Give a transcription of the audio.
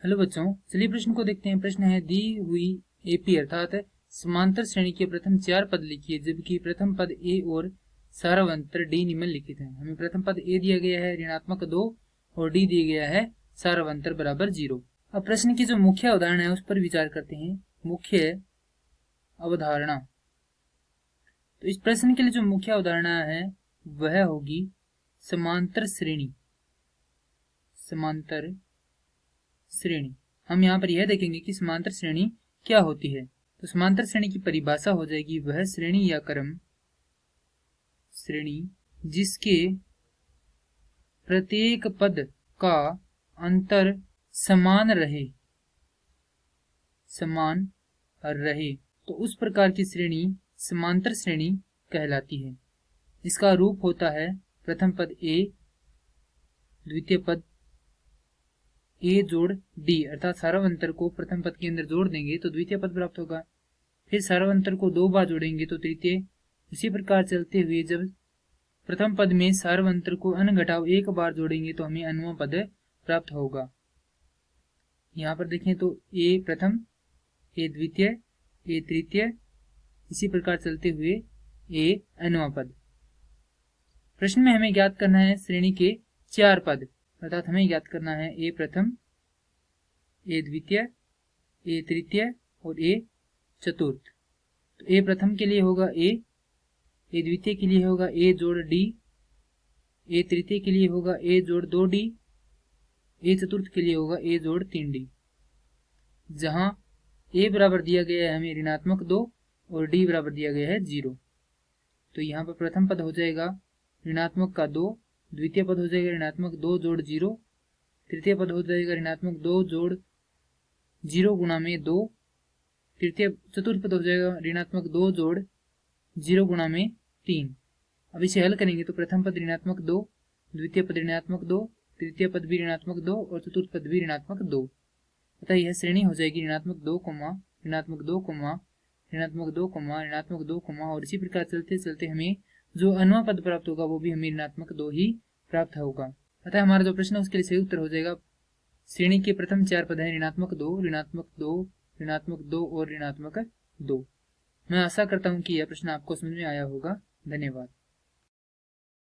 Hello बच्चों, चलिए प्रश्न को देखते हैं। प्रश्न है, दी हुई एपी अर्थात समांतर श्रेणी के प्रथम 4 पद लिखिए जबकि प्रथम पद ए और सारावंतर डी निम्नलिखित है। हमें प्रथम पद ए दिया गया है ऋणात्मक 2 और डी दिया गया है सारावंतर बराबर 0। अब प्रश्न की जो मुख्य अवधारणा है उस पर विचार करते हैं। मुख्य अवधारणा, तो इस प्रश्न के लिए जो मुख्य अवधारणा है वह होगी समांतर श्रेणी। समांतर श्रेणी, हम यहाँ पर यह देखेंगे कि समांतर श्रेणी क्या होती है। तो समांतर श्रेणी की परिभाषा हो जाएगी वह श्रेणी या क्रम जिसके प्रत्येक पद का अंतर समान रहे तो उस प्रकार की श्रेणी समांतर श्रेणी कहलाती है। इसका रूप होता है प्रथम पद ए, द्वितीय पद ए जोड़ डी, अर्थात सारावंतर को प्रथम पद के अंदर जोड़ देंगे तो द्वितीय पद प्राप्त होगा। फिर सारावंतर को 2 बार जोड़ेंगे तो तृतीय। इसी प्रकार चलते हुए जब प्रथम पद में सारावंतर को n घटाव 1 बार जोड़ेंगे तो हमें nवां पद प्राप्त होगा। यहाँ पर देखें तो ए प्रथम, ए द्वितीय, ए तृतीय, इसी प्रकार चलते हुए ए nवां पद। प्रश्न में हमें ज्ञात करना है श्रेणी के 4 पद, अर्थात हमें ज्ञात करना है ए प्रथम, ए द्वितीय, ए तृतीय और ए चतुर्थ। तो ए प्रथम के लिए होगा ए द्वितीय के लिए होगा ए जोड़ डी, ए तृतीय के लिए होगा ए जोड़ 2d, ए चतुर्थ के लिए होगा ए जोड़ 3d। जहां ए बराबर दिया गया है हमें ऋणात्मक 2 और डी बराबर दिया गया है 0। तो यहाँ पर प्रथम पद हो जाएगा ऋणात्मक का 2, द्वितीय पद हो जाएगा ऋणात्मक 2 जोड़ 0, तृतीय पद हो जाएगा ऋणात्मक 2 जोड़ 0 गुणा में 2, चतुर्थ पद हो जाएगा ऋणात्मक 2 जोड़ 0 गुणा में 3। अब इसे हल करेंगे तो प्रथम पद ऋणात्मक 2, द्वितीय पद ऋणात्मक 2, तृतीय पद भी ऋणात्मक 2 और चतुर्थ पद भी ऋणात्मक 2। अतः यह श्रेणी हो जाएगी ऋणात्मक 2, ऋणात्मक 2, ऋणात्मक 2, ऋणात्मक 2, और इसी प्रकार चलते चलते हमें जो nवां पद प्राप्त होगा वो भी हमें ऋणात्मक 2 ही प्राप्त होगा। अतः हमारा जो प्रश्न है उसके लिए सही उत्तर हो जाएगा श्रेणी के प्रथम 4 पद हैं ऋणात्मक 2, ऋणात्मक 2, ऋणात्मक 2 और ऋणात्मक 2। मैं आशा करता हूं कि यह प्रश्न आपको समझ में आया होगा। धन्यवाद।